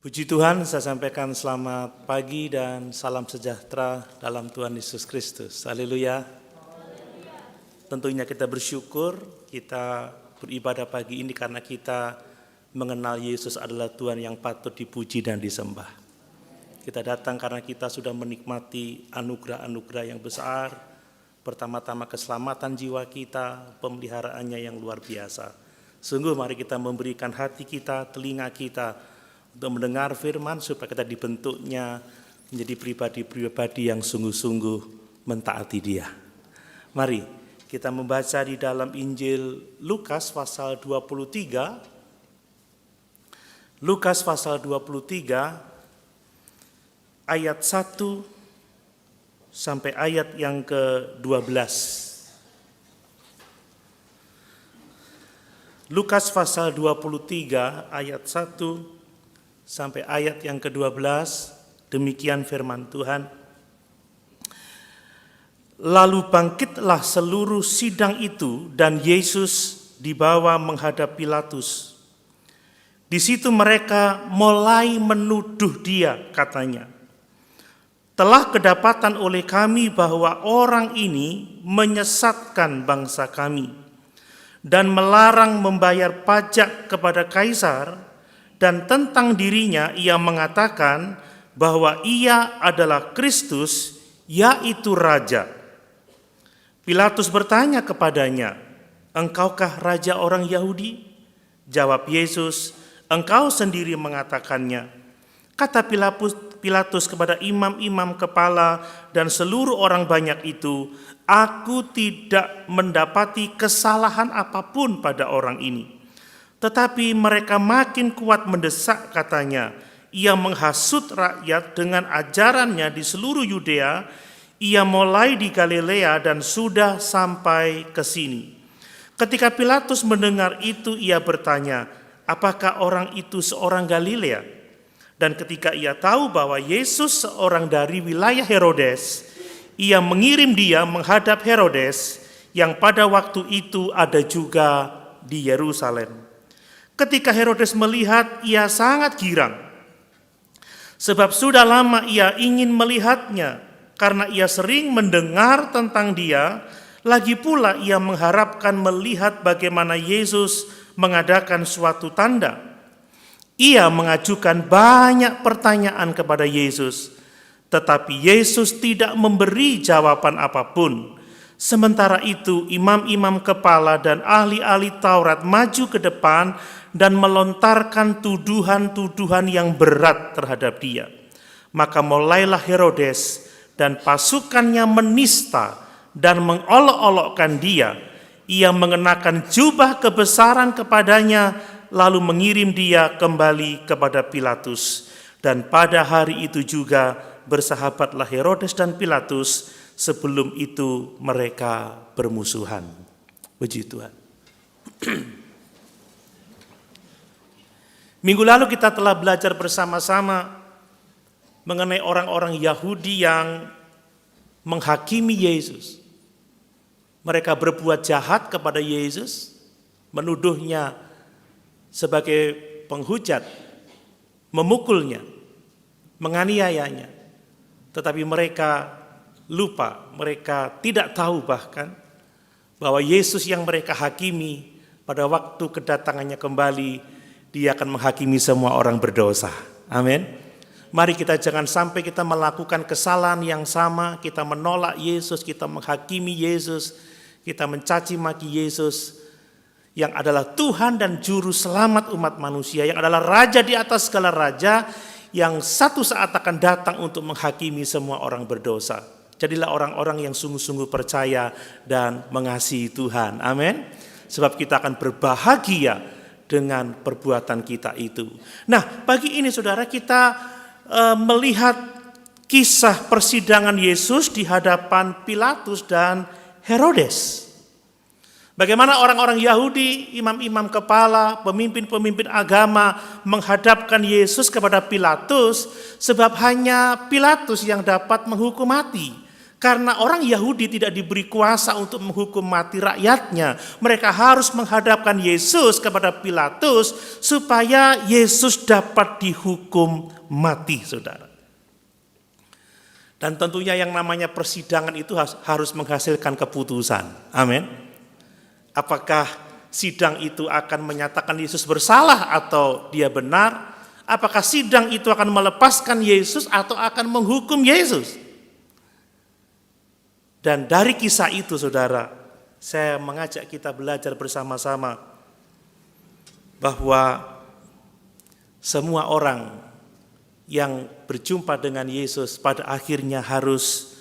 Puji Tuhan, saya sampaikan selamat pagi dan salam sejahtera dalam Tuhan Yesus Kristus. Haleluya. Tentunya kita bersyukur, kita beribadah pagi ini karena kita mengenal Yesus adalah Tuhan yang patut dipuji dan disembah. Kita datang karena kita sudah menikmati anugerah-anugerah yang besar, pertama-tama keselamatan jiwa kita, pemeliharaannya yang luar biasa. Sungguh mari kita memberikan hati kita, telinga kita, untuk mendengar firman supaya kita dibentuknya menjadi pribadi-pribadi yang sungguh-sungguh mentaati Dia. Mari kita membaca di dalam Injil Lukas pasal 23. Lukas pasal 23 ayat 1 sampai ayat yang ke-12. Lukas pasal 23 ayat 1 sampai ayat yang ke-12, demikian firman Tuhan. Lalu bangkitlah seluruh sidang itu dan Yesus dibawa menghadap Pilatus. Di situ mereka mulai menuduh Dia, katanya. Telah kedapatan oleh kami bahwa orang ini menyesatkan bangsa kami dan melarang membayar pajak kepada Kaisar. Dan tentang dirinya ia mengatakan bahwa ia adalah Kristus, yaitu Raja. Pilatus bertanya kepadanya, "Engkaukah Raja orang Yahudi?" Jawab Yesus, "Engkau sendiri mengatakannya." Kata Pilatus kepada imam-imam kepala dan seluruh orang banyak itu, "Aku tidak mendapati kesalahan apapun pada orang ini." Tetapi mereka makin kuat mendesak, katanya. Ia menghasut rakyat dengan ajarannya di seluruh Yudea. Ia mulai di Galilea dan sudah sampai ke sini. Ketika Pilatus mendengar itu, ia bertanya, "Apakah orang itu seorang Galilea?" Dan ketika ia tahu bahwa Yesus seorang dari wilayah Herodes, ia mengirim dia menghadap Herodes yang pada waktu itu ada juga di Yerusalem. Ketika Herodes melihat, ia sangat girang, sebab sudah lama ia ingin melihatnya, karena ia sering mendengar tentang dia. Lagi pula ia mengharapkan melihat bagaimana Yesus mengadakan suatu tanda. Ia mengajukan banyak pertanyaan kepada Yesus, tetapi Yesus tidak memberi jawaban apapun. Sementara itu imam-imam kepala dan ahli-ahli Taurat maju ke depan dan melontarkan tuduhan-tuduhan yang berat terhadap Dia. Maka mulailah Herodes dan pasukannya menista dan mengolok-olokkan Dia. Ia mengenakan jubah kebesaran kepadanya, lalu mengirim Dia kembali kepada Pilatus. Dan pada hari itu juga bersahabatlah Herodes dan Pilatus. Sebelum itu mereka bermusuhan. Puji Tuhan. Minggu lalu kita telah belajar bersama-sama mengenai orang-orang Yahudi yang menghakimi Yesus. Mereka berbuat jahat kepada Yesus, menuduhnya sebagai penghujat, memukulnya, menganiayanya. Tetapi mereka lupa, mereka tidak tahu bahkan bahwa Yesus yang mereka hakimi pada waktu kedatangannya kembali, Dia akan menghakimi semua orang berdosa. Amin. Mari kita jangan sampai kita melakukan kesalahan yang sama, kita menolak Yesus, kita menghakimi Yesus, kita mencaci maki Yesus yang adalah Tuhan dan Juru Selamat umat manusia, yang adalah Raja di atas segala raja, yang satu saat akan datang untuk menghakimi semua orang berdosa. Jadilah orang-orang yang sungguh-sungguh percaya dan mengasihi Tuhan. Amin. Sebab kita akan berbahagia dengan perbuatan kita itu. Nah, pagi ini saudara kita melihat kisah persidangan Yesus di hadapan Pilatus dan Herodes. Bagaimana orang-orang Yahudi, imam-imam kepala, pemimpin-pemimpin agama menghadapkan Yesus kepada Pilatus, sebab hanya Pilatus yang dapat menghukum mati. Karena orang Yahudi tidak diberi kuasa untuk menghukum mati rakyatnya. Mereka harus menghadapkan Yesus kepada Pilatus supaya Yesus dapat dihukum mati, saudara. Dan tentunya yang namanya persidangan itu harus menghasilkan keputusan. Amin. Apakah sidang itu akan menyatakan Yesus bersalah atau dia benar? Apakah sidang itu akan melepaskan Yesus atau akan menghukum Yesus? Dan dari kisah itu, saudara, saya mengajak kita belajar bersama-sama bahwa semua orang yang berjumpa dengan Yesus pada akhirnya harus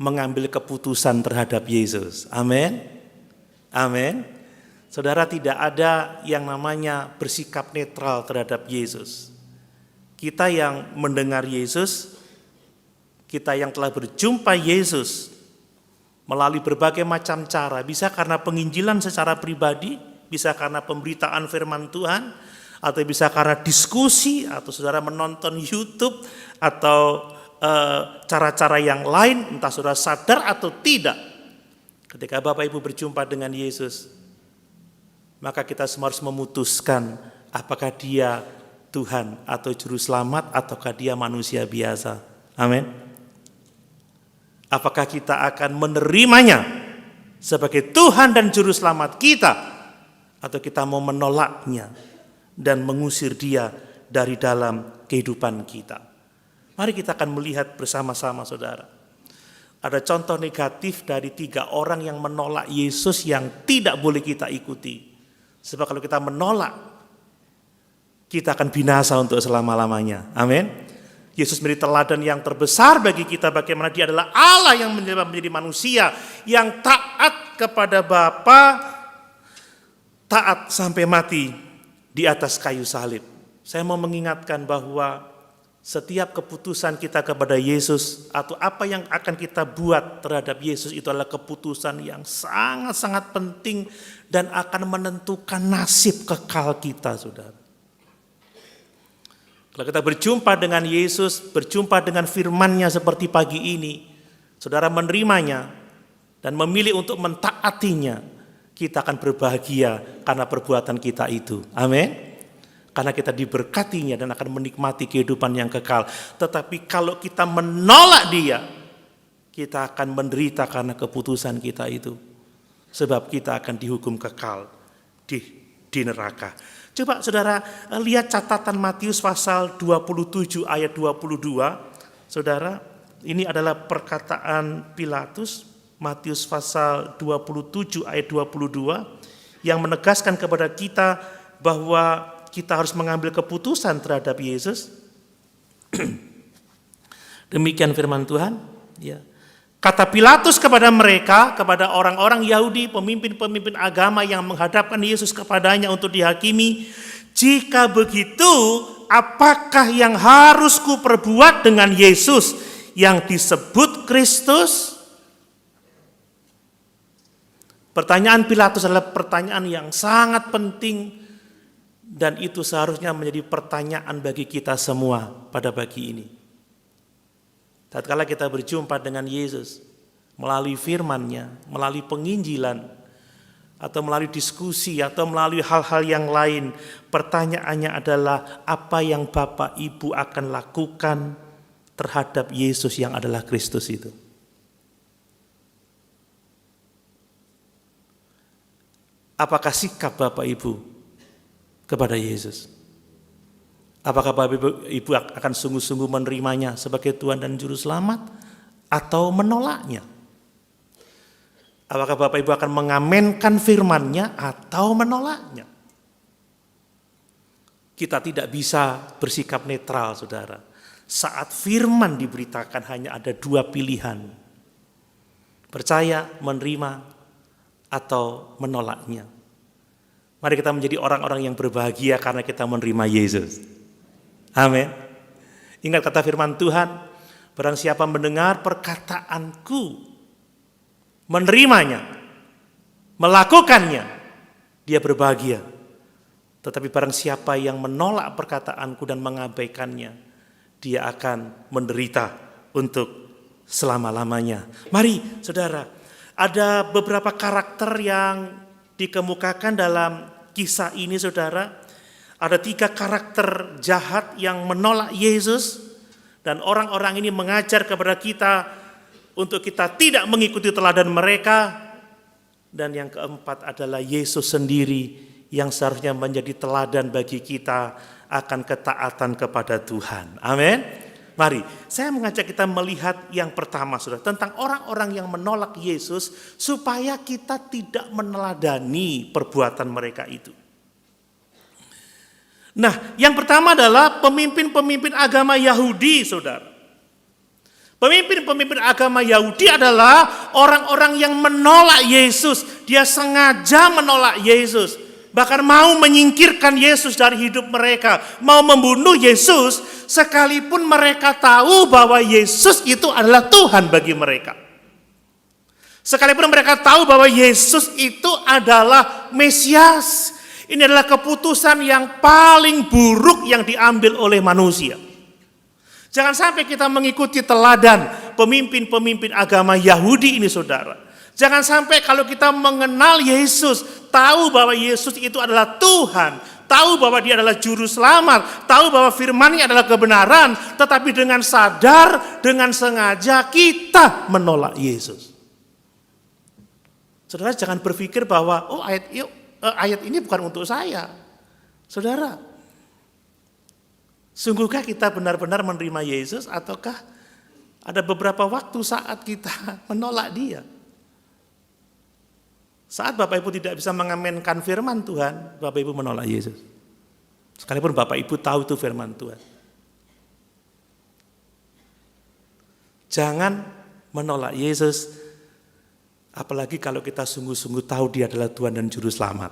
mengambil keputusan terhadap Yesus. Amin. Amin. Saudara, tidak ada yang namanya bersikap netral terhadap Yesus. Kita yang mendengar Yesus, kita yang telah berjumpa Yesus melalui berbagai macam cara, bisa karena penginjilan secara pribadi, bisa karena pemberitaan firman Tuhan, atau bisa karena diskusi, atau saudara menonton YouTube, atau cara-cara yang lain, entah saudara sadar atau tidak. Ketika Bapak Ibu berjumpa dengan Yesus, maka kita semua harus memutuskan apakah dia Tuhan atau Juru Selamat, ataukah dia manusia biasa. Amin. Apakah kita akan menerimanya sebagai Tuhan dan Juru Selamat kita, atau kita mau menolaknya dan mengusir dia dari dalam kehidupan kita. Mari kita akan melihat bersama-sama, saudara. Ada contoh negatif dari 3 orang yang menolak Yesus yang tidak boleh kita ikuti. Sebab kalau kita menolak, kita akan binasa untuk selama-lamanya. Amin. Yesus menjadi teladan yang terbesar bagi kita, bagaimana dia adalah Allah yang menjadi manusia, yang taat kepada Bapa, taat sampai mati di atas kayu salib. Saya mau mengingatkan bahwa setiap keputusan kita kepada Yesus, atau apa yang akan kita buat terhadap Yesus, itu adalah keputusan yang sangat-sangat penting dan akan menentukan nasib kekal kita, saudara. Kalau kita berjumpa dengan Yesus, berjumpa dengan firman-Nya seperti pagi ini, saudara menerimanya dan memilih untuk mentaatinya, kita akan berbahagia karena perbuatan kita itu. Amin. Karena kita diberkatinya dan akan menikmati kehidupan yang kekal. Tetapi kalau kita menolak dia, kita akan menderita karena keputusan kita itu. Sebab kita akan dihukum kekal di neraka. Coba saudara lihat catatan Matius pasal 27 ayat 22. Saudara, ini adalah perkataan Pilatus, Matius pasal 27 ayat 22, yang menegaskan kepada kita bahwa kita harus mengambil keputusan terhadap Yesus. Demikian firman Tuhan. Ya. Kata Pilatus kepada mereka, kepada orang-orang Yahudi, pemimpin-pemimpin agama yang menghadapkan Yesus kepadanya untuk dihakimi, jika begitu, apakah yang harus kuperbuat dengan Yesus yang disebut Kristus? Pertanyaan Pilatus adalah pertanyaan yang sangat penting, dan itu seharusnya menjadi pertanyaan bagi kita semua pada pagi ini. Tatkala kita berjumpa dengan Yesus melalui firman-Nya, melalui penginjilan, atau melalui diskusi, atau melalui hal-hal yang lain, pertanyaannya adalah apa yang Bapak Ibu akan lakukan terhadap Yesus yang adalah Kristus itu. Apakah sikap Bapak Ibu kepada Yesus? Apakah Bapak Ibu akan sungguh-sungguh menerimanya sebagai Tuhan dan Juru Selamat, atau menolaknya? Apakah Bapak Ibu akan mengamenkan firman-Nya atau menolaknya? Kita tidak bisa bersikap netral, saudara. Saat firman diberitakan hanya ada 2 pilihan. Percaya, menerima, atau menolaknya. Mari kita menjadi orang-orang yang berbahagia karena kita menerima Yesus. Amin. Ingat kata firman Tuhan, barang siapa mendengar perkataanku, menerimanya, melakukannya, dia berbahagia. Tetapi barang siapa yang menolak perkataanku dan mengabaikannya, dia akan menderita untuk selama-lamanya. Mari saudara, ada beberapa karakter yang dikemukakan dalam kisah ini saudara. Ada 3 karakter jahat yang menolak Yesus, dan orang-orang ini mengajar kepada kita untuk kita tidak mengikuti teladan mereka. Dan yang keempat adalah Yesus sendiri yang seharusnya menjadi teladan bagi kita akan ketaatan kepada Tuhan. Amin. Mari, saya mengajak kita melihat yang pertama saudara, tentang orang-orang yang menolak Yesus supaya kita tidak meneladani perbuatan mereka itu. Nah, yang pertama adalah pemimpin-pemimpin agama Yahudi, saudara. Pemimpin-pemimpin agama Yahudi adalah orang-orang yang menolak Yesus. Dia sengaja menolak Yesus. Bahkan mau menyingkirkan Yesus dari hidup mereka. Mau membunuh Yesus sekalipun mereka tahu bahwa Yesus itu adalah Tuhan bagi mereka. Sekalipun mereka tahu bahwa Yesus itu adalah Mesias. Ini adalah keputusan yang paling buruk yang diambil oleh manusia. Jangan sampai kita mengikuti teladan pemimpin-pemimpin agama Yahudi ini saudara. Jangan sampai kalau kita mengenal Yesus, tahu bahwa Yesus itu adalah Tuhan, tahu bahwa dia adalah juru selamat, tahu bahwa firman-Nya adalah kebenaran, tetapi dengan sadar, dengan sengaja kita menolak Yesus. Saudara jangan berpikir bahwa ayat ini bukan untuk saya. Saudara, sungguhkah kita benar-benar menerima Yesus ataukah ada beberapa waktu saat kita menolak Dia? Saat Bapak Ibu tidak bisa mengaminkan firman Tuhan, Bapak Ibu menolak Yesus. Sekalipun Bapak Ibu tahu itu firman Tuhan. Jangan menolak Yesus, apalagi kalau kita sungguh-sungguh tahu Dia adalah Tuhan dan Juru Selamat.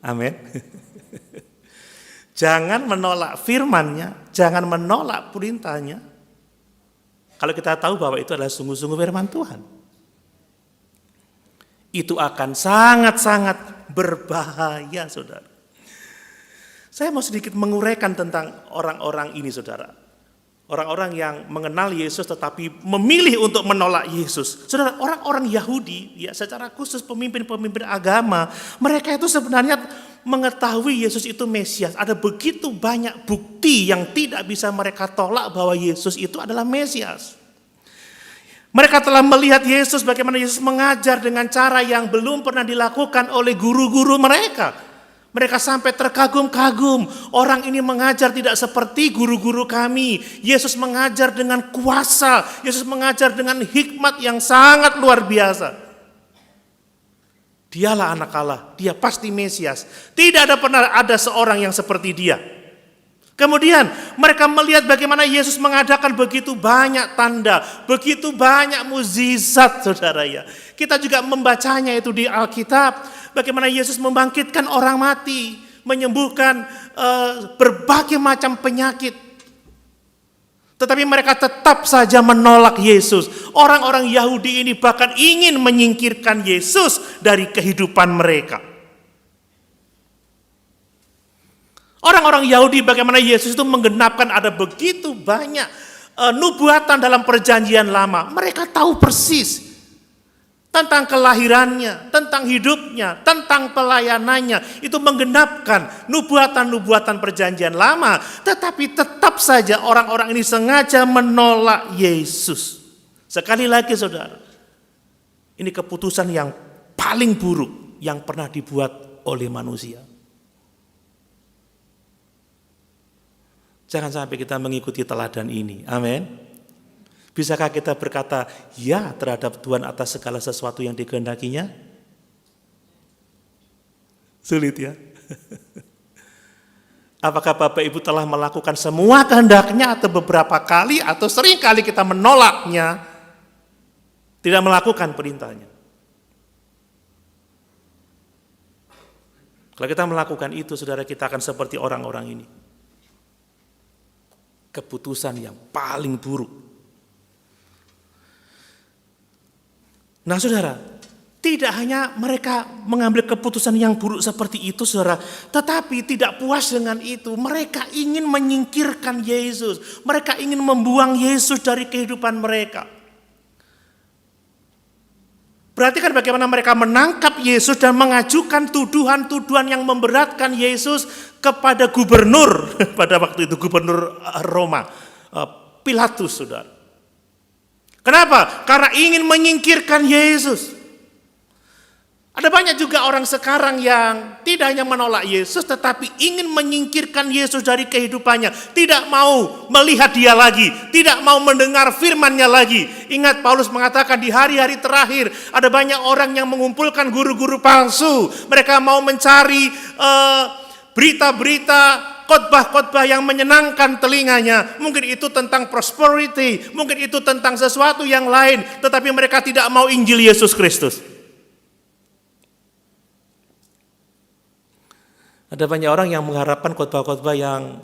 Amin. Jangan menolak firman-Nya, jangan menolak perintah-Nya, kalau kita tahu bahwa itu adalah sungguh-sungguh firman Tuhan. Itu akan sangat-sangat berbahaya, saudara. Saya mau sedikit menguraikan tentang orang-orang ini, saudara. Orang-orang yang mengenal Yesus tetapi memilih untuk menolak Yesus. Saudara, orang-orang Yahudi, ya secara khusus pemimpin-pemimpin agama, mereka itu sebenarnya mengetahui Yesus itu Mesias. Ada begitu banyak bukti yang tidak bisa mereka tolak bahwa Yesus itu adalah Mesias. Mereka telah melihat Yesus, bagaimana Yesus mengajar dengan cara yang belum pernah dilakukan oleh guru-guru mereka. Mereka sampai terkagum-kagum. Orang ini mengajar tidak seperti guru-guru kami. Yesus mengajar dengan kuasa. Yesus mengajar dengan hikmat yang sangat luar biasa. Dialah anak Allah. Dia pasti Mesias. Tidak pernah ada seorang yang seperti dia. Kemudian mereka melihat bagaimana Yesus mengadakan begitu banyak tanda, begitu banyak mukjizat, saudara ya. Kita juga membacanya itu di Alkitab, bagaimana Yesus membangkitkan orang mati, menyembuhkan berbagai macam penyakit. Tetapi mereka tetap saja menolak Yesus. Orang-orang Yahudi ini bahkan ingin menyingkirkan Yesus dari kehidupan mereka. Orang-orang Yahudi bagaimana Yesus itu menggenapkan ada begitu banyak nubuatan dalam perjanjian lama. Mereka tahu persis tentang kelahirannya, tentang hidupnya, tentang pelayanannya. Itu menggenapkan nubuatan-nubuatan perjanjian lama. Tetapi tetap saja orang-orang ini sengaja menolak Yesus. Sekali lagi saudara, ini keputusan yang paling buruk yang pernah dibuat oleh manusia. Jangan sampai kita mengikuti teladan ini. Amin. Bisakah kita berkata ya terhadap Tuhan atas segala sesuatu yang dikehendakinya? Sulit ya. Apakah Bapak Ibu telah melakukan semua kehendaknya atau beberapa kali atau sering kali kita menolaknya, tidak melakukan perintahnya? Kalau kita melakukan itu, saudara, kita akan seperti orang-orang ini. Keputusan yang paling buruk. Nah saudara, Tidak hanya mereka mengambil keputusan yang buruk seperti itu, saudara, tetapi tidak puas dengan itu. Mereka ingin menyingkirkan Yesus. Mereka ingin membuang Yesus dari kehidupan mereka. Perhatikan bagaimana mereka menangkap Yesus dan mengajukan tuduhan-tuduhan yang memberatkan Yesus kepada gubernur pada waktu itu, gubernur Roma, Pilatus, saudara. Kenapa? Karena ingin menyingkirkan Yesus. Ada banyak juga orang sekarang yang tidak hanya menolak Yesus, tetapi ingin menyingkirkan Yesus dari kehidupannya. Tidak mau melihat dia lagi, tidak mau mendengar firman-Nya lagi. Ingat, Paulus mengatakan di hari-hari terakhir ada banyak orang yang mengumpulkan guru-guru palsu. Mereka mau mencari berita-berita, khotbah-khotbah yang menyenangkan telinganya. Mungkin itu tentang prosperity, mungkin itu tentang sesuatu yang lain, tetapi mereka tidak mau Injil Yesus Kristus. Ada banyak orang yang mengharapkan khotbah-khotbah yang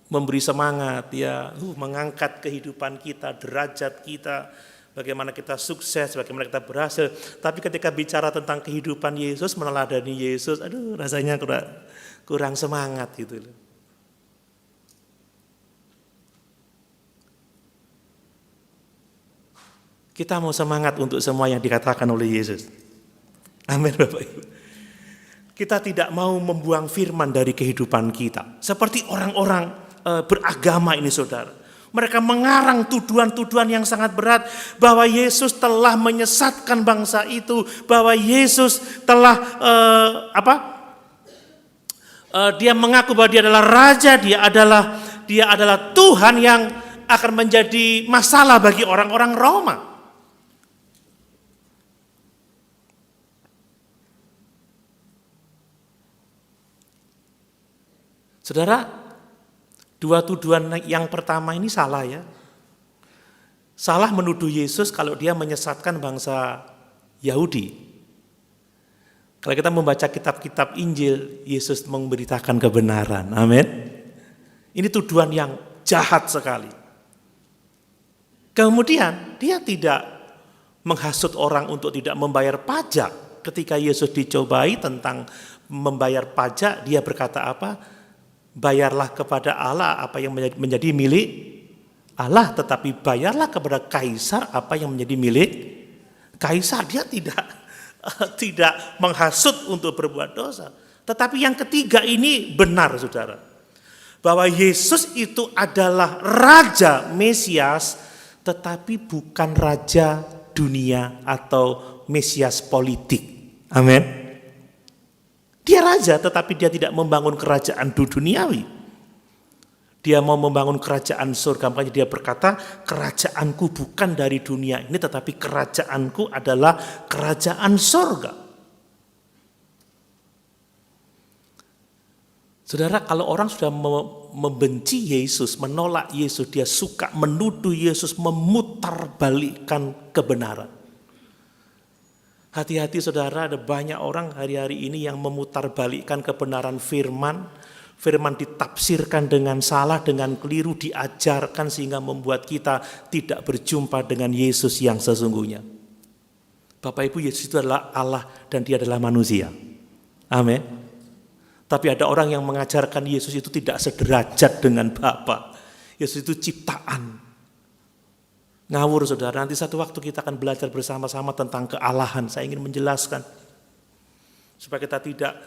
memberi semangat, ya, mengangkat kehidupan kita, derajat kita, bagaimana kita sukses, bagaimana kita berhasil. Tapi ketika bicara tentang kehidupan Yesus, meneladani Yesus, aduh, rasanya kurang semangat gitu. Kita mau semangat untuk semua yang dikatakan oleh Yesus. Amin, Bapak Ibu. Kita tidak mau membuang firman dari kehidupan kita. Seperti orang-orang beragama ini, saudara. Mereka mengarang tuduhan-tuduhan yang sangat berat bahwa Yesus telah menyesatkan bangsa itu, bahwa Yesus telah dia mengaku bahwa dia adalah raja, dia adalah Tuhan yang akan menjadi masalah bagi orang-orang Roma. Saudara, dua tuduhan yang pertama ini salah, ya. Salah menuduh Yesus kalau dia menyesatkan bangsa Yahudi. Kalau kita membaca kitab-kitab Injil, Yesus memberitakan kebenaran. Amin. Ini tuduhan yang jahat sekali. Kemudian dia tidak menghasut orang untuk tidak membayar pajak. Ketika Yesus dicobai tentang membayar pajak, dia berkata apa? Bayarlah kepada Allah apa yang menjadi milik Allah, tetapi bayarlah kepada kaisar apa yang menjadi milik kaisar. Dia tidak menghasut untuk berbuat dosa. Tetapi yang ketiga ini benar, saudara, bahwa Yesus itu adalah Raja Mesias, tetapi bukan Raja dunia atau Mesias politik. Amin. Dia raja, tetapi dia tidak membangun kerajaan duniawi. Dia mau membangun kerajaan surga. Makanya dia berkata, kerajaanku bukan dari dunia ini, tetapi kerajaanku adalah kerajaan surga. Saudara, kalau orang sudah membenci Yesus, menolak Yesus, dia suka menuduh Yesus, memutarbalikkan kebenaran. Hati-hati, saudara, ada banyak orang hari-hari ini yang memutarbalikkan kebenaran firman. Firman ditafsirkan dengan salah, dengan keliru, diajarkan sehingga membuat kita tidak berjumpa dengan Yesus yang sesungguhnya. Bapak Ibu, Yesus itu adalah Allah dan dia adalah manusia. Amin. Tapi ada orang yang mengajarkan Yesus itu tidak sederajat dengan Bapa. Yesus itu ciptaan. Ngawur, saudara. Nanti satu waktu kita akan belajar bersama-sama tentang kealahan. Saya ingin menjelaskan supaya kita tidak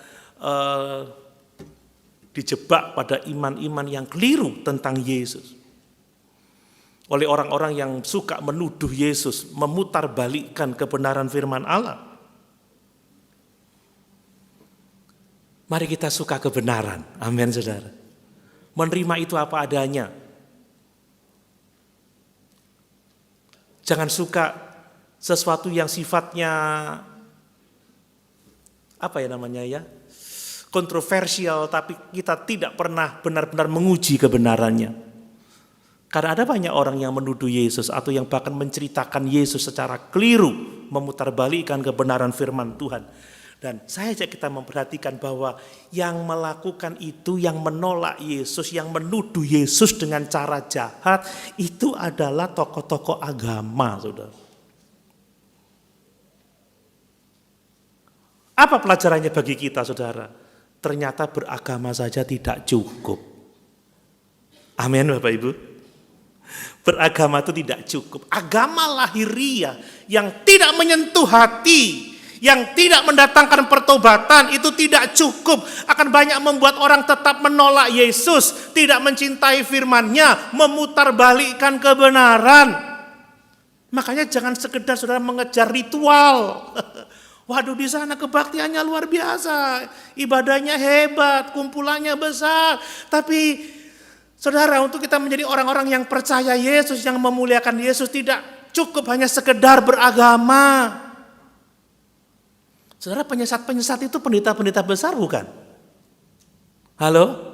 dijebak pada iman-iman yang keliru tentang Yesus oleh orang-orang yang suka menuduh Yesus, memutarbalikkan kebenaran firman Allah. Mari kita suka kebenaran. Amin, saudara. Menerima itu apa adanya. Jangan suka sesuatu yang sifatnya kontroversial, tapi kita tidak pernah benar-benar menguji kebenarannya. Karena ada banyak orang yang menuduh Yesus atau yang bahkan menceritakan Yesus secara keliru, memutarbalikkan kebenaran firman Tuhan. Dan saya ajak kita memperhatikan bahwa yang melakukan itu, yang menolak Yesus, yang menuduh Yesus dengan cara jahat, itu adalah tokoh-tokoh agama, saudara. Apa pelajarannya bagi kita, saudara? Ternyata beragama saja tidak cukup. Amin, Bapak Ibu. Beragama itu tidak cukup. Agama lahiriah yang tidak menyentuh hati, yang tidak mendatangkan pertobatan, itu tidak cukup. Akan banyak membuat orang tetap menolak Yesus, tidak mencintai firman-Nya, memutarbalikkan kebenaran. Makanya jangan sekedar saudara mengejar ritual. Waduh, di sana kebaktiannya luar biasa, ibadahnya hebat, kumpulannya besar. Tapi saudara, untuk kita menjadi orang-orang yang percaya Yesus, yang memuliakan Yesus, tidak cukup hanya sekedar beragama. Saudara, penyesat-penyesat itu pendeta-pendeta besar bukan? Halo?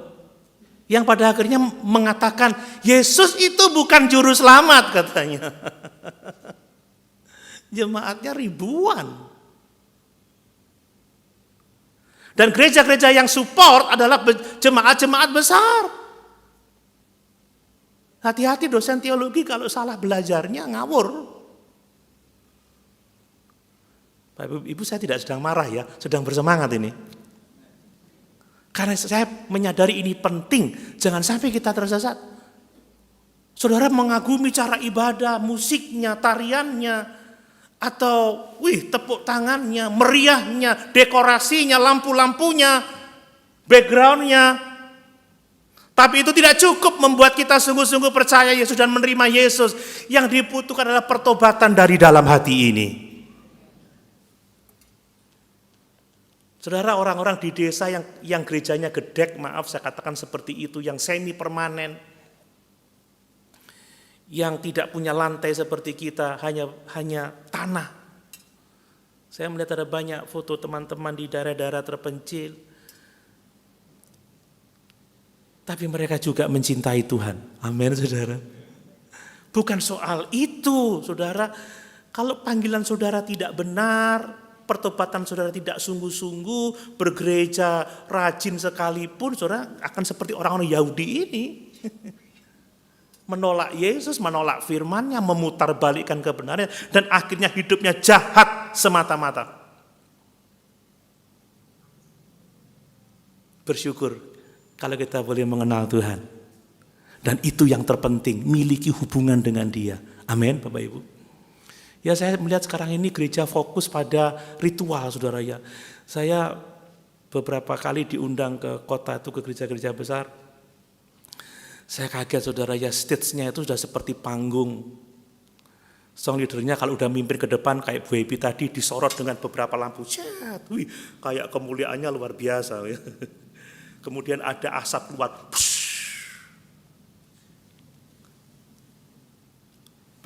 Yang pada akhirnya mengatakan, Yesus itu bukan juru selamat katanya. Jemaatnya ribuan. Dan gereja-gereja yang support adalah jemaat-jemaat besar. Hati-hati dosen teologi kalau salah belajarnya ngawur. Bapak Ibu, saya tidak sedang marah ya, sedang bersemangat ini. Karena saya menyadari ini penting, jangan sampai kita tersesat. Saudara mengagumi cara ibadah, musiknya, tariannya, atau tepuk tangannya, meriahnya, dekorasinya, lampu-lampunya, backgroundnya. Tapi itu tidak cukup membuat kita sungguh-sungguh percaya Yesus dan menerima Yesus. Yang dibutuhkan adalah pertobatan dari dalam hati ini. Saudara, orang-orang di desa yang gerejanya gedek, maaf saya katakan seperti itu, yang semi permanen, yang tidak punya lantai seperti kita, hanya tanah. Saya melihat ada banyak foto teman-teman di daerah-daerah terpencil. Tapi mereka juga mencintai Tuhan. Amin, saudara. Bukan soal itu, saudara. Kalau panggilan saudara tidak benar, pertobatan saudara tidak sungguh-sungguh, bergereja rajin sekalipun, saudara akan seperti orang-orang Yahudi ini. Menolak Yesus, menolak firman-Nya, memutarbalikkan kebenaran, dan akhirnya hidupnya jahat semata-mata. Bersyukur kalau kita boleh mengenal Tuhan. Dan itu yang terpenting, miliki hubungan dengan Dia. Amin, Bapak Ibu. Ya, saya melihat sekarang ini gereja fokus pada ritual, saudara ya. Saya beberapa kali diundang ke kota itu, ke gereja-gereja besar. Saya kaget, saudara ya, stage-nya itu sudah seperti panggung. Song leader-nya kalau udah mimpin ke depan kayak Bu Ebi tadi disorot dengan beberapa lampu. Kayak kemuliaannya luar biasa. Kemudian ada asap keluar.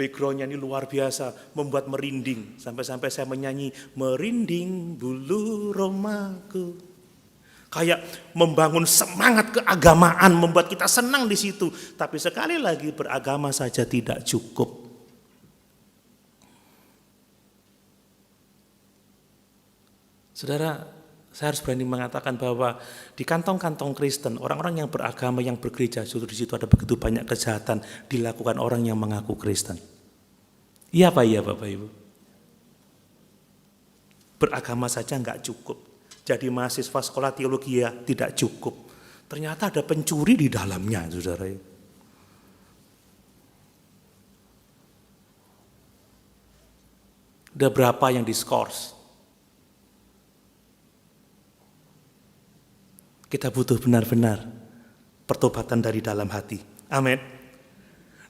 Background-nya ini luar biasa, membuat merinding. Sampai-sampai saya menyanyi, merinding bulu romaku. Kayak membangun semangat keagamaan, membuat kita senang di situ. Tapi sekali lagi, beragama saja tidak cukup. Saudara, saya harus berani mengatakan bahwa di kantong-kantong Kristen, orang-orang yang beragama, yang bergereja, justru di situ ada begitu banyak kejahatan dilakukan orang yang mengaku Kristen. Iya Pak, iya Bapak Ibu. Beragama saja enggak cukup. Jadi mahasiswa sekolah teologi ya tidak cukup. Ternyata ada pencuri di dalamnya, saudara. Ada berapa yang diskors? Kita butuh benar-benar pertobatan dari dalam hati. Amin.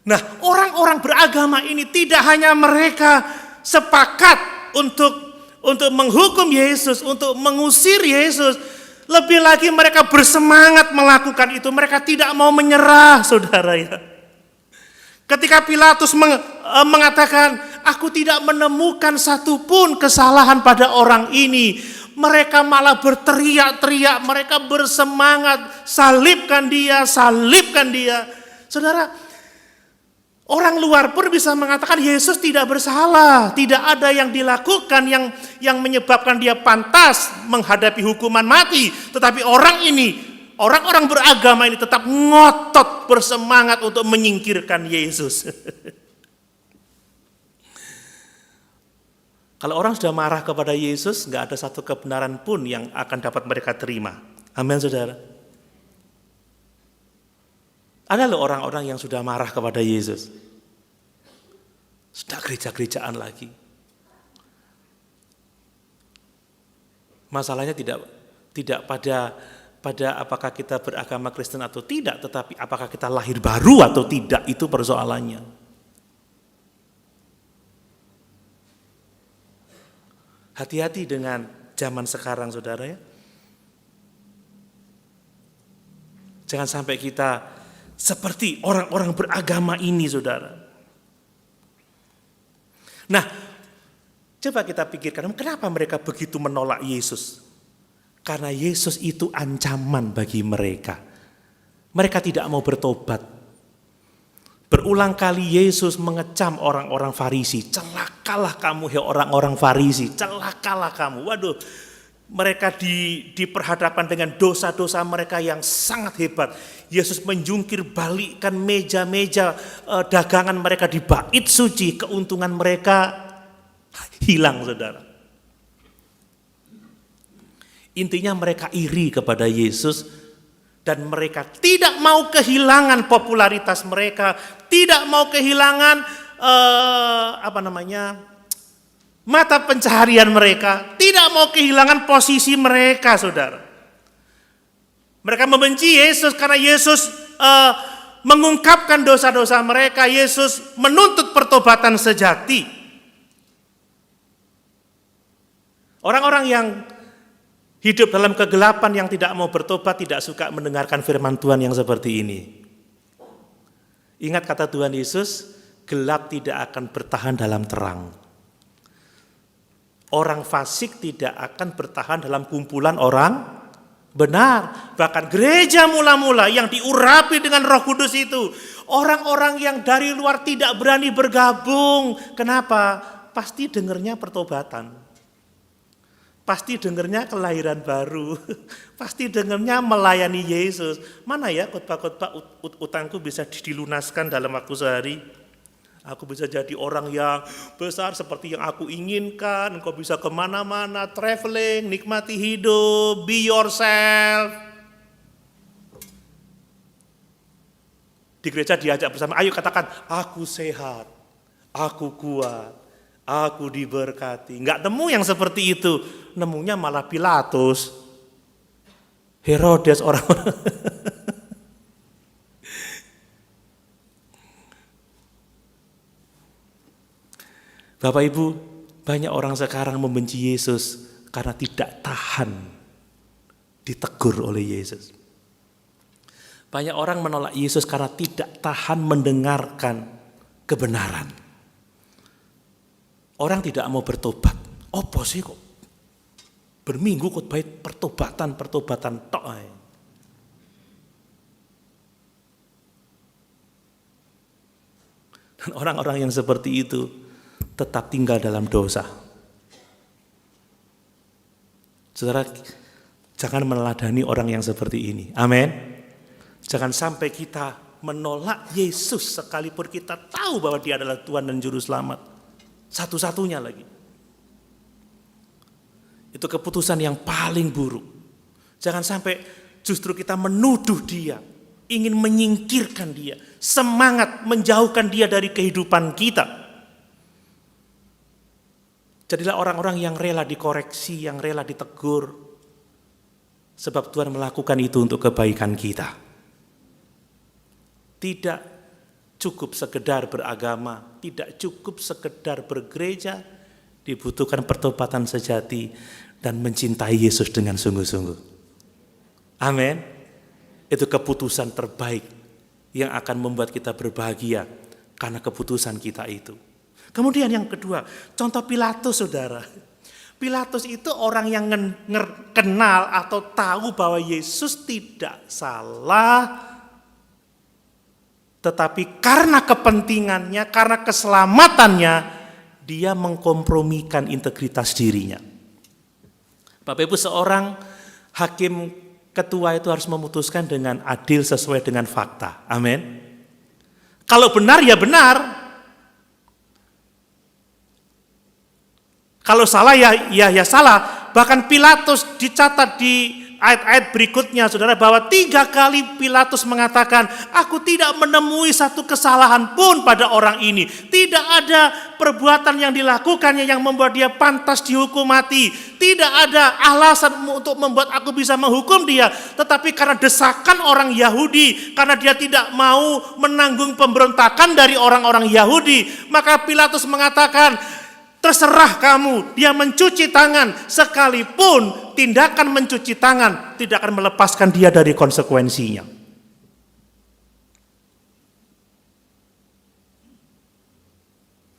Nah, orang-orang beragama ini tidak hanya mereka sepakat untuk menghukum Yesus, untuk mengusir Yesus. Lebih lagi mereka bersemangat melakukan itu. Mereka tidak mau menyerah, saudara ya. Ketika Pilatus mengatakan, aku tidak menemukan satupun kesalahan pada orang ini, mereka malah berteriak-teriak, mereka bersemangat, salibkan dia, salibkan dia. Saudara, orang luar pun bisa mengatakan Yesus tidak bersalah, tidak ada yang dilakukan yang menyebabkan dia pantas menghadapi hukuman mati. Tetapi orang-orang beragama ini tetap ngotot bersemangat untuk menyingkirkan Yesus. Kalau orang sudah marah kepada Yesus, nggak ada satu kebenaran pun yang akan dapat mereka terima. Amin, saudara. Ada loh orang-orang yang sudah marah kepada Yesus. Sudah gereja-gerejaan lagi. Masalahnya tidak pada apakah kita beragama Kristen atau tidak, tetapi apakah kita lahir baru atau tidak, itu persoalannya. Hati-hati dengan zaman sekarang, saudara ya. Jangan sampai kita seperti orang-orang beragama ini, saudara. Nah, coba kita pikirkan, kenapa mereka begitu menolak Yesus? Karena Yesus itu ancaman bagi mereka. Mereka tidak mau bertobat. Berulang kali Yesus mengecam orang-orang Farisi. Celakalah kamu, hei orang-orang Farisi. Celakalah kamu. Waduh, mereka diperhadapkan dengan dosa-dosa mereka yang sangat hebat. Yesus menjungkir balikkan meja-meja dagangan mereka di bait suci. Keuntungan mereka hilang, saudara. Intinya mereka iri kepada Yesus. Dan mereka tidak mau kehilangan popularitas mereka, tidak mau kehilangan mata pencaharian mereka, tidak mau kehilangan posisi mereka, saudara. Mereka membenci Yesus karena Yesus mengungkapkan dosa-dosa mereka. Yesus menuntut pertobatan sejati. Orang-orang yang hidup dalam kegelapan, yang tidak mau bertobat, tidak suka mendengarkan firman Tuhan yang seperti ini. Ingat kata Tuhan Yesus, gelap tidak akan bertahan dalam terang. Orang fasik tidak akan bertahan dalam kumpulan orang benar. Bahkan gereja mula-mula yang diurapi dengan Roh Kudus itu, orang-orang yang dari luar tidak berani bergabung. Kenapa? Pasti dengernya pertobatan. Pasti dengernya kelahiran baru, pasti dengernya melayani Yesus. Mana ya khotbah-khotbah utangku bisa dilunaskan dalam waktu sehari. Aku bisa jadi orang yang besar seperti yang aku inginkan. Engkau bisa kemana-mana, traveling, nikmati hidup, be yourself. Di gereja diajak bersama, ayo katakan, aku sehat, aku kuat, aku diberkati. Enggak nemu yang seperti itu. Nemunya malah Pilatus, Herodes, orang-orang. Bapak Ibu, banyak orang sekarang membenci Yesus karena tidak tahan ditegur oleh Yesus. Banyak orang menolak Yesus karena tidak tahan mendengarkan kebenaran. Orang tidak mau bertobat. Apa sih kok? Berminggu khotbah pertobatan tok ae. Dan orang-orang yang seperti itu tetap tinggal dalam dosa. Saudara, jangan meneladani orang yang seperti ini. Amin. Jangan sampai kita menolak Yesus sekalipun kita tahu bahwa Dia adalah Tuhan dan Juru Selamat. Satu-satunya lagi. Itu keputusan yang paling buruk. Jangan sampai justru kita menuduh Dia, ingin menyingkirkan Dia, semangat menjauhkan Dia dari kehidupan kita. Jadilah orang-orang yang rela dikoreksi, yang rela ditegur, sebab Tuhan melakukan itu untuk kebaikan kita. Tidak cukup sekedar beragama, tidak cukup sekedar bergereja, dibutuhkan pertobatan sejati dan mencintai Yesus dengan sungguh-sungguh. Amin. Itu keputusan terbaik yang akan membuat kita berbahagia karena keputusan kita itu. Kemudian yang kedua, contoh Pilatus, saudara. Pilatus itu orang yang kenal atau tahu bahwa Yesus tidak salah, tetapi karena kepentingannya, karena keselamatannya, dia mengkompromikan integritas dirinya. Bapak Ibu, seorang hakim ketua itu harus memutuskan dengan adil sesuai dengan fakta. Amin. Kalau benar ya benar. Kalau salah ya salah. Bahkan Pilatus dicatat di ayat-ayat berikutnya, saudara, bahwa 3 kali Pilatus mengatakan, aku tidak menemui satu kesalahan pun pada orang ini. Tidak ada perbuatan yang dilakukannya yang membuat dia pantas dihukum mati. Tidak ada alasan untuk membuat aku bisa menghukum dia. Tetapi karena desakan orang Yahudi, karena dia tidak mau menanggung pemberontakan dari orang-orang Yahudi, maka Pilatus mengatakan, terserah kamu, dia mencuci tangan, sekalipun tindakan mencuci tangan tidak akan melepaskan dia dari konsekuensinya.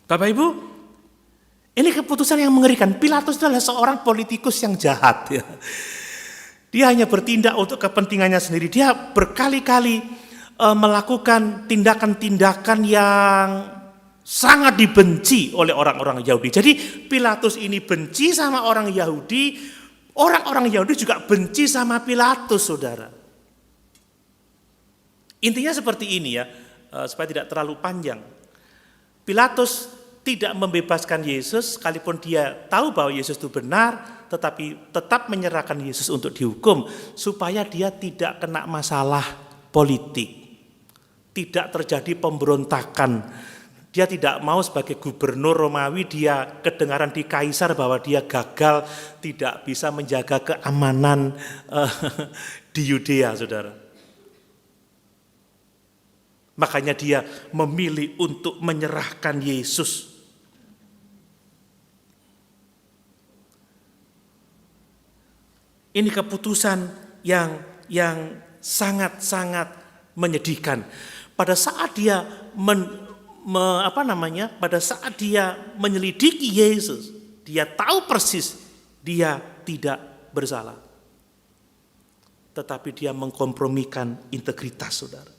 Bapak Ibu, ini keputusan yang mengerikan. Pilatus adalah seorang politikus yang jahat. Ya. Dia hanya bertindak untuk kepentingannya sendiri. Dia berkali-kali melakukan tindakan-tindakan yang sangat dibenci oleh orang-orang Yahudi. Jadi Pilatus ini benci sama orang Yahudi, orang-orang Yahudi juga benci sama Pilatus, saudara. Intinya seperti ini ya, supaya tidak terlalu panjang. Pilatus tidak membebaskan Yesus, sekalipun dia tahu bahwa Yesus itu benar, tetapi tetap menyerahkan Yesus untuk dihukum, supaya dia tidak kena masalah politik, tidak terjadi pemberontakan. Dia tidak mau sebagai gubernur Romawi, dia kedengaran di kaisar bahwa dia gagal, tidak bisa menjaga keamanan di Yudea, saudara. Makanya dia memilih untuk menyerahkan Yesus. Ini keputusan yang sangat-sangat menyedihkan. Pada saat dia pada saat dia menyelidiki Yesus, dia tahu persis dia tidak bersalah. Tetapi dia mengkompromikan integritas, saudara.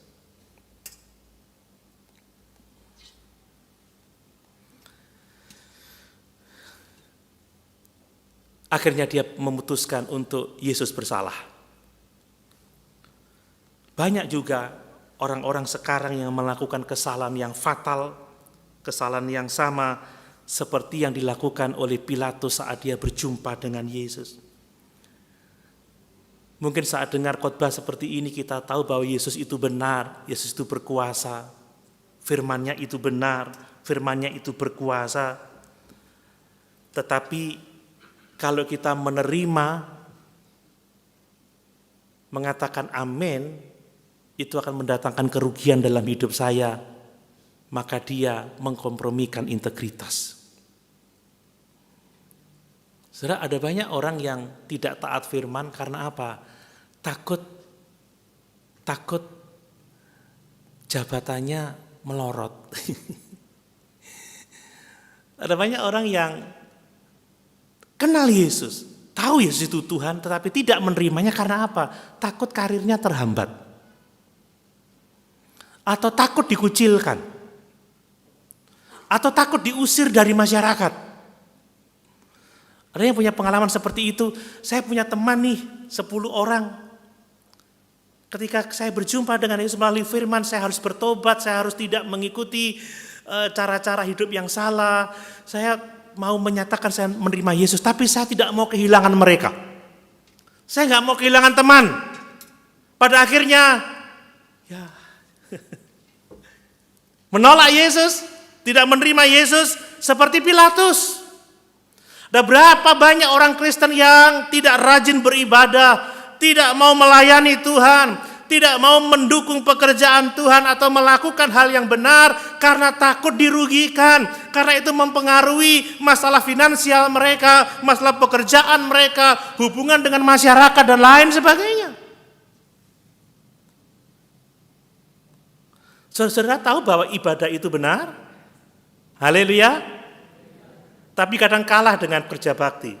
Akhirnya dia memutuskan untuk Yesus bersalah. Banyak juga orang-orang sekarang yang melakukan kesalahan yang fatal, kesalahan yang sama seperti yang dilakukan oleh Pilatus saat dia berjumpa dengan Yesus. Mungkin saat dengar khotbah seperti ini kita tahu bahwa Yesus itu benar, Yesus itu berkuasa, firman-Nya itu benar, firman-Nya itu berkuasa. Tetapi kalau kita menerima, mengatakan amin, itu akan mendatangkan kerugian dalam hidup saya, maka dia mengkompromikan integritas. Saudara, ada banyak orang yang tidak taat firman karena apa? Takut jabatannya melorot. Ada banyak orang yang kenal Yesus, tahu Yesus itu Tuhan, tetapi tidak menerimanya karena apa? Takut karirnya terhambat. Atau takut dikucilkan, atau takut diusir dari masyarakat. Ada yang punya pengalaman seperti itu. Saya punya teman nih, 10 orang. Ketika saya berjumpa dengan Yesus melalui firman, saya harus bertobat, saya harus tidak mengikuti cara-cara hidup yang salah. Saya mau menyatakan saya menerima Yesus, tapi saya tidak mau kehilangan mereka. Saya nggak mau kehilangan teman. Pada akhirnya, menolak Yesus, tidak menerima Yesus seperti Pilatus. Ada berapa banyak orang Kristen yang tidak rajin beribadah, tidak mau melayani Tuhan, tidak mau mendukung pekerjaan Tuhan atau melakukan hal yang benar karena takut dirugikan. Karena itu mempengaruhi masalah finansial mereka, masalah pekerjaan mereka, hubungan dengan masyarakat dan lain sebagainya. Saudara tahu bahwa ibadah itu benar? Haleluya. Tapi kadang kalah dengan kerja bakti.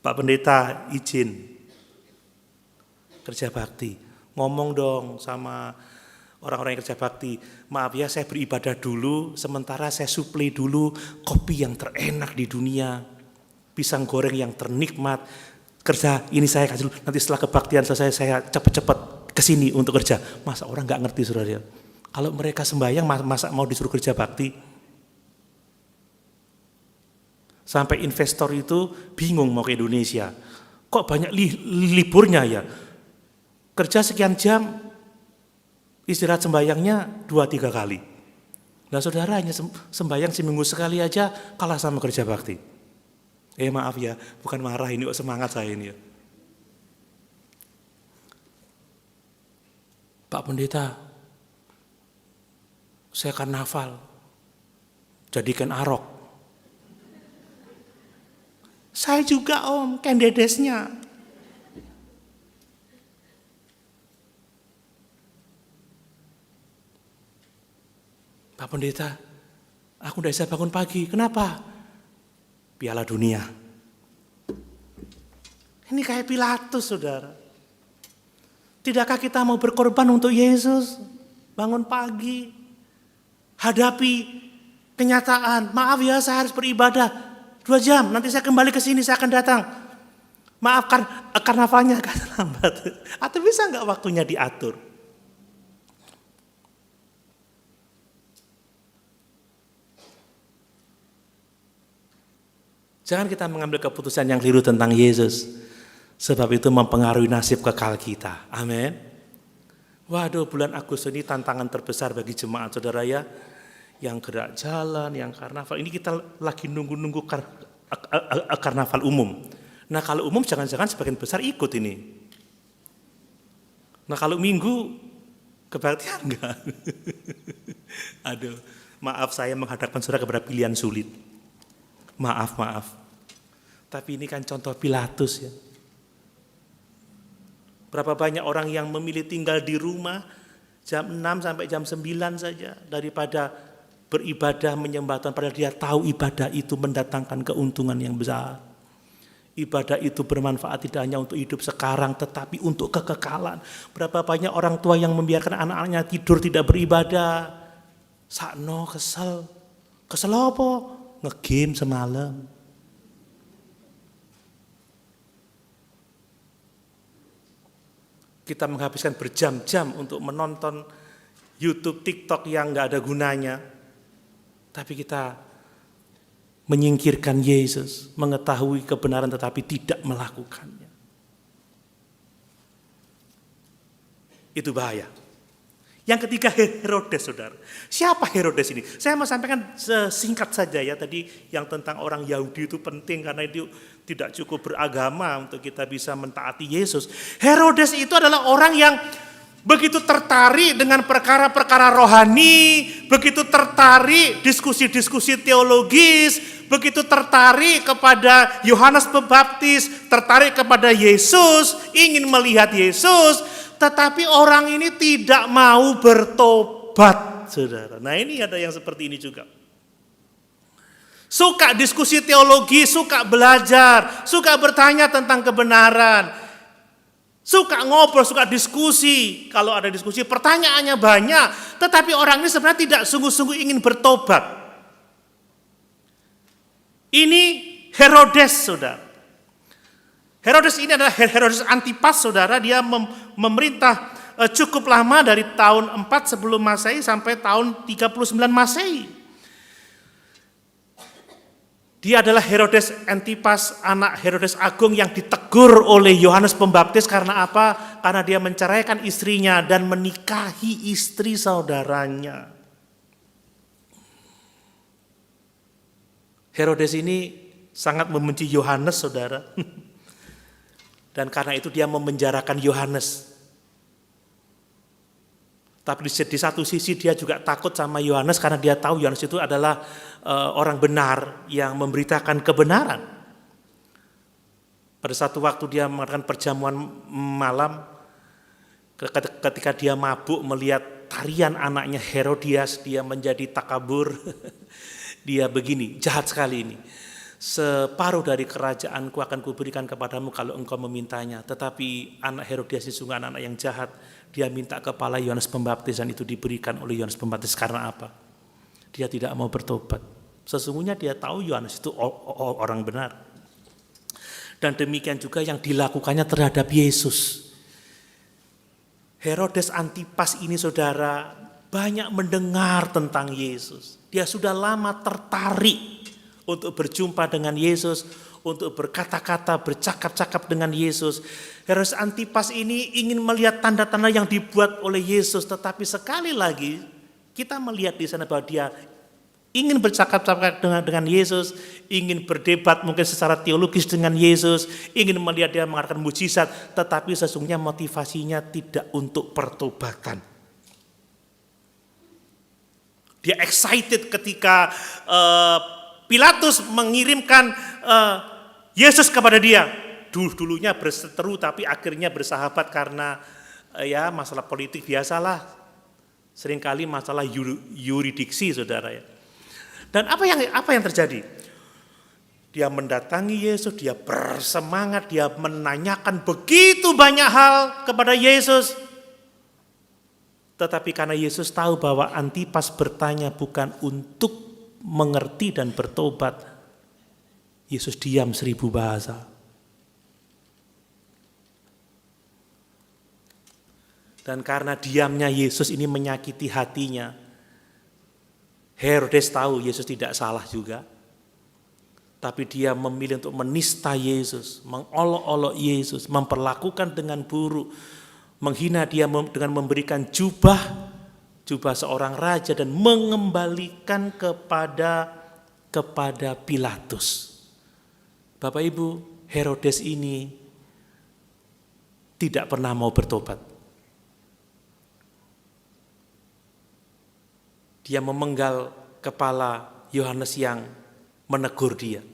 Pak Pendeta izin kerja bakti. Ngomong dong sama orang-orang yang kerja bakti. Maaf ya, saya beribadah dulu, sementara saya suplai dulu kopi yang terenak di dunia, pisang goreng yang ternikmat. Kerja ini saya kasih dulu, nanti setelah kebaktian selesai saya cepat-cepat kesini untuk kerja. Masa orang nggak ngerti, saudara? Kalau mereka sembahyang, masa mau disuruh kerja bakti? Sampai investor itu bingung mau ke Indonesia. Kok banyak liburnya ya? Kerja sekian jam, istirahat sembayangnya 2-3 kali. Nah saudara hanya sembayang seminggu sekali aja kalah sama kerja bakti. Maaf ya, bukan marah ini, semangat saya ini ya. Pak Pendeta, saya karnaval, jadikan arok. Saya juga om, kendedesnya. Pak Pendeta, aku udah bisa bangun pagi. Kenapa? Piala Dunia. Ini kayak Pilatus, saudara. Tidakkah kita mau berkorban untuk Yesus? Bangun pagi, hadapi kenyataan. Maaf ya, saya harus beribadah 2 jam. Nanti saya kembali ke sini, saya akan datang. Maafkan, karnavalnya akan lambat. Atau bisa nggak waktunya diatur? Jangan kita mengambil keputusan yang keliru tentang Yesus. Sebab itu mempengaruhi nasib kekal kita. Amin. Waduh, bulan Agustus ini tantangan terbesar bagi jemaat saudara ya. Yang gerak jalan, yang karnaval. Ini kita lagi nunggu-nunggu karnaval umum. Nah kalau umum jangan-jangan sebagian besar ikut ini. Nah kalau minggu, kebaktian enggak? Aduh, maaf saya menghadapkan saudara kepada pilihan sulit. Maaf. Tapi ini kan contoh Pilatus ya. Berapa banyak orang yang memilih tinggal di rumah jam 6 sampai jam 9 saja daripada beribadah menyembah Tuhan, padahal dia tahu ibadah itu mendatangkan keuntungan yang besar. Ibadah itu bermanfaat tidak hanya untuk hidup sekarang tetapi untuk kekekalan. Berapa banyak orang tua yang membiarkan anak-anaknya tidur tidak beribadah. Sakno kesel apa? Nge-game semalam. Kita menghabiskan berjam-jam untuk menonton YouTube, TikTok yang gak ada gunanya. Tapi kita menyingkirkan Yesus, mengetahui kebenaran tetapi tidak melakukannya. Itu bahaya. Yang ketiga Herodes, saudara. Siapa Herodes ini? Saya mau sampaikan singkat saja ya. Tadi yang tentang orang Yahudi itu penting karena itu tidak cukup beragama untuk kita bisa mentaati Yesus. Herodes itu adalah orang yang begitu tertarik dengan perkara-perkara rohani, begitu tertarik diskusi-diskusi teologis, begitu tertarik kepada Yohanes Pembaptis, tertarik kepada Yesus, ingin melihat Yesus. Tetapi orang ini tidak mau bertobat, saudara. Nah ini ada yang seperti ini juga. Suka diskusi teologi, suka belajar, suka bertanya tentang kebenaran. Suka ngobrol, suka diskusi. Kalau ada diskusi, pertanyaannya banyak. Tetapi orang ini sebenarnya tidak sungguh-sungguh ingin bertobat. Ini Herodes, saudara. Herodes ini adalah Herodes Antipas, saudara. Dia memerintah cukup lama dari tahun 4 sebelum Masehi sampai tahun 39 Masehi. Dia adalah Herodes Antipas, anak Herodes Agung yang ditegur oleh Yohanes Pembaptis karena apa? Karena dia menceraikan istrinya dan menikahi istri saudaranya. Herodes ini sangat membenci Yohanes, saudara. Dan karena itu dia memenjarakan Yohanes. Tapi di satu sisi dia juga takut sama Yohanes karena dia tahu Yohanes itu adalah orang benar yang memberitakan kebenaran. Pada satu waktu dia mengadakan perjamuan malam, ketika dia mabuk melihat tarian anaknya Herodias, dia menjadi takabur. Dia begini, jahat sekali ini. Separuh dari kerajaanku akan kuberikan kepadamu kalau engkau memintanya. Tetapi anak Herodias ini sungguh anak yang jahat. Dia minta kepala Yohanes Pembaptis dan itu diberikan oleh Yohanes Pembaptis. Karena apa? Dia tidak mau bertobat. Sesungguhnya dia tahu Yohanes itu orang benar. Dan demikian juga yang dilakukannya terhadap Yesus. Herodes Antipas ini, saudara, banyak mendengar tentang Yesus. Dia sudah lama tertarik untuk berjumpa dengan Yesus, untuk berkata-kata, bercakap-cakap dengan Yesus. Herodes Antipas ini ingin melihat tanda-tanda yang dibuat oleh Yesus, tetapi sekali lagi kita melihat di sana bahwa dia ingin bercakap-cakap dengan Yesus, ingin berdebat mungkin secara teologis dengan Yesus, ingin melihat dia mengadakan mujizat, tetapi sesungguhnya motivasinya tidak untuk pertobatan. Dia excited ketika Pilatus mengirimkan Yesus kepada dia. Dulunya berseteru tapi akhirnya bersahabat karena ya masalah politik biasalah. Seringkali masalah yuridiksi, saudara ya. Dan apa yang terjadi? Dia mendatangi Yesus, dia bersemangat, dia menanyakan begitu banyak hal kepada Yesus. Tetapi karena Yesus tahu bahwa Antipas bertanya bukan untuk mengerti dan bertobat, Yesus diam 1000 bahasa. Dan karena diamnya Yesus ini menyakiti hatinya, Herodes tahu Yesus tidak salah juga. Tapi dia memilih untuk menista Yesus, mengolok-olok Yesus, memperlakukan dengan buruk, menghina dia dengan memberikan jubah seorang raja dan mengembalikan kepada Pilatus. Bapak Ibu, Herodes ini tidak pernah mau bertobat. Dia memenggal kepala Yohanes yang menegur dia.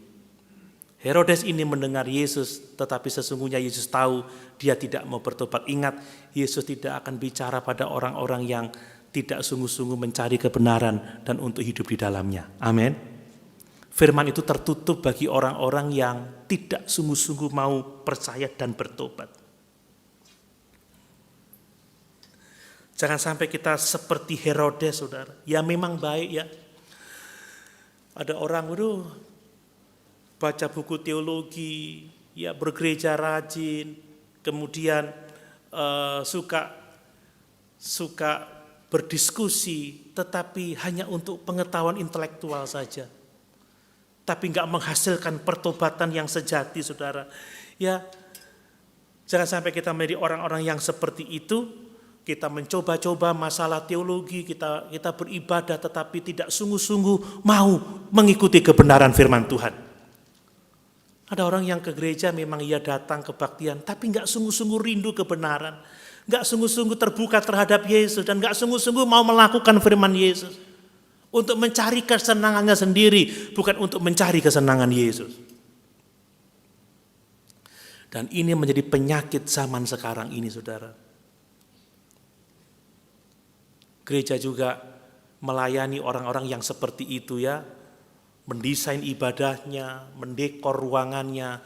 Herodes ini mendengar Yesus, tetapi sesungguhnya Yesus tahu dia tidak mau bertobat. Ingat, Yesus tidak akan bicara pada orang-orang yang tidak sungguh-sungguh mencari kebenaran dan untuk hidup di dalamnya. Amin. Firman itu tertutup bagi orang-orang yang tidak sungguh-sungguh mau percaya dan bertobat. Jangan sampai kita seperti Herodes, saudara. Ya memang baik ya. Ada orang baca buku teologi, ya bergereja rajin, kemudian suka berdiskusi, tetapi hanya untuk pengetahuan intelektual saja. Tapi enggak menghasilkan pertobatan yang sejati, saudara. Ya, jangan sampai kita menjadi orang-orang yang seperti itu. Kita mencoba-coba masalah teologi, kita beribadah tetapi tidak sungguh-sungguh mau mengikuti kebenaran firman Tuhan. Ada orang yang ke gereja memang ia datang kebaktian, tapi enggak sungguh-sungguh rindu kebenaran, enggak sungguh-sungguh terbuka terhadap Yesus, dan enggak sungguh-sungguh mau melakukan firman Yesus. Untuk mencari kesenangannya sendiri, bukan untuk mencari kesenangan Yesus. Dan ini menjadi penyakit zaman sekarang ini, saudara. Gereja juga melayani orang-orang yang seperti itu ya, mendesain ibadahnya, mendekor ruangannya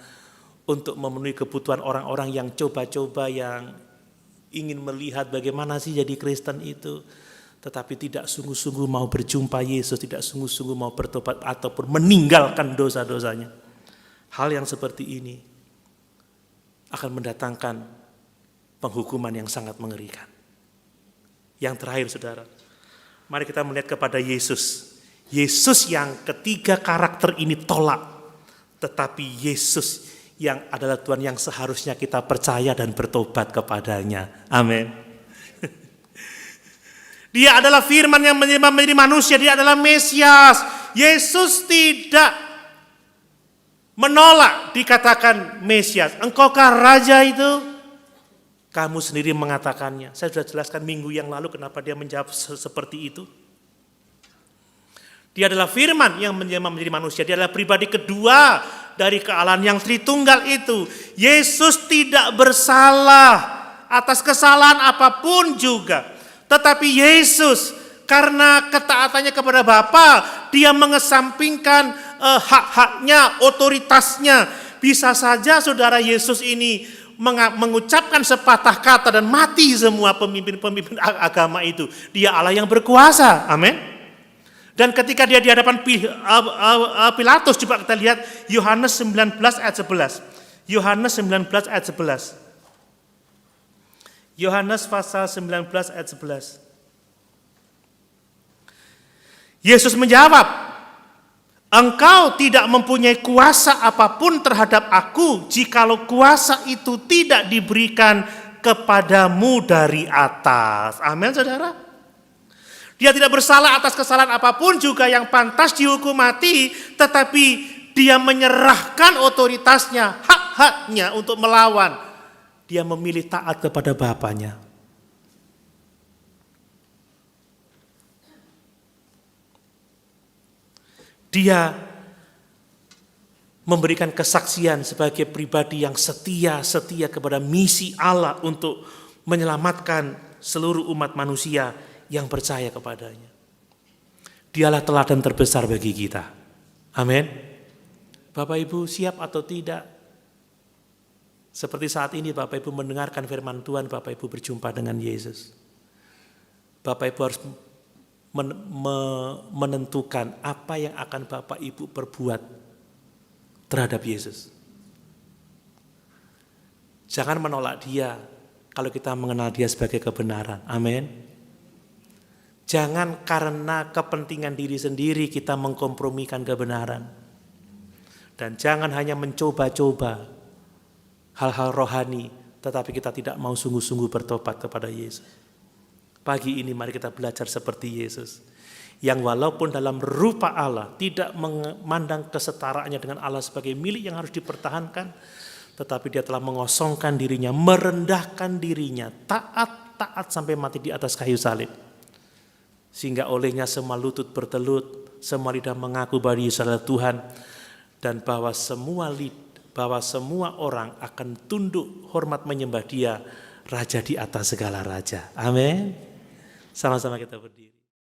untuk memenuhi kebutuhan orang-orang yang coba-coba, yang ingin melihat bagaimana sih jadi Kristen itu, tetapi tidak sungguh-sungguh mau berjumpa Yesus, tidak sungguh-sungguh mau bertobat ataupun meninggalkan dosa-dosanya. Hal yang seperti ini akan mendatangkan penghukuman yang sangat mengerikan. Yang terakhir, saudara, mari kita melihat kepada Yesus. Yesus yang ketiga karakter ini tolak, tetapi Yesus yang adalah Tuhan yang seharusnya kita percaya dan bertobat kepadanya. Amin. Dia adalah firman yang menjadi manusia, dia adalah Mesias. Yesus tidak menolak dikatakan Mesias. Engkaukah raja itu? Kamu sendiri mengatakannya. Saya sudah jelaskan minggu yang lalu kenapa dia menjawab seperti itu. Dia adalah firman yang menjadi manusia. Dia adalah pribadi kedua dari kealahan yang Tritunggal itu. Yesus tidak bersalah atas kesalahan apapun juga. Tetapi Yesus karena ketaatannya kepada Bapa, dia mengesampingkan hak-haknya, otoritasnya. Bisa saja saudara Yesus ini mengucapkan sepatah kata dan mati semua pemimpin-pemimpin agama itu. Dia Allah yang berkuasa. Amin. Dan ketika dia di hadapan Pilatus, coba kita lihat Yohanes 19 ayat 11. Yohanes 19 ayat 11. Yohanes pasal 19 ayat 11. Yesus menjawab, Engkau tidak mempunyai kuasa apapun terhadap aku jikalau kuasa itu tidak diberikan kepadamu dari atas. Amin, saudara. Dia tidak bersalah atas kesalahan apapun juga yang pantas dihukum mati, tetapi dia menyerahkan otoritasnya, hak-haknya untuk melawan. Dia memilih taat kepada Bapaknya. Dia memberikan kesaksian sebagai pribadi yang setia kepada misi Allah untuk menyelamatkan seluruh umat manusia yang percaya kepadanya. Dialah teladan terbesar bagi kita. Amin. Bapak Ibu siap atau tidak? Seperti saat ini Bapak Ibu mendengarkan firman Tuhan, Bapak Ibu berjumpa dengan Yesus. Bapak Ibu harus menentukan apa yang akan Bapak Ibu perbuat terhadap Yesus. Jangan menolak Dia kalau kita mengenal Dia sebagai kebenaran. Amin. Jangan karena kepentingan diri sendiri kita mengkompromikan kebenaran. Dan jangan hanya mencoba-coba hal-hal rohani, tetapi kita tidak mau sungguh-sungguh bertobat kepada Yesus. Pagi ini mari kita belajar seperti Yesus, yang walaupun dalam rupa Allah tidak memandang kesetaraannya dengan Allah sebagai milik yang harus dipertahankan, tetapi dia telah mengosongkan dirinya, merendahkan dirinya, taat sampai mati di atas kayu salib. Sehingga olehnya semua lutut bertelut, semua lidah mengaku bahwa Yesus adalah Tuhan, dan bahwa semua orang akan tunduk, hormat, menyembah Dia, Raja di atas segala raja. Amin. Sama-sama kita berdiri.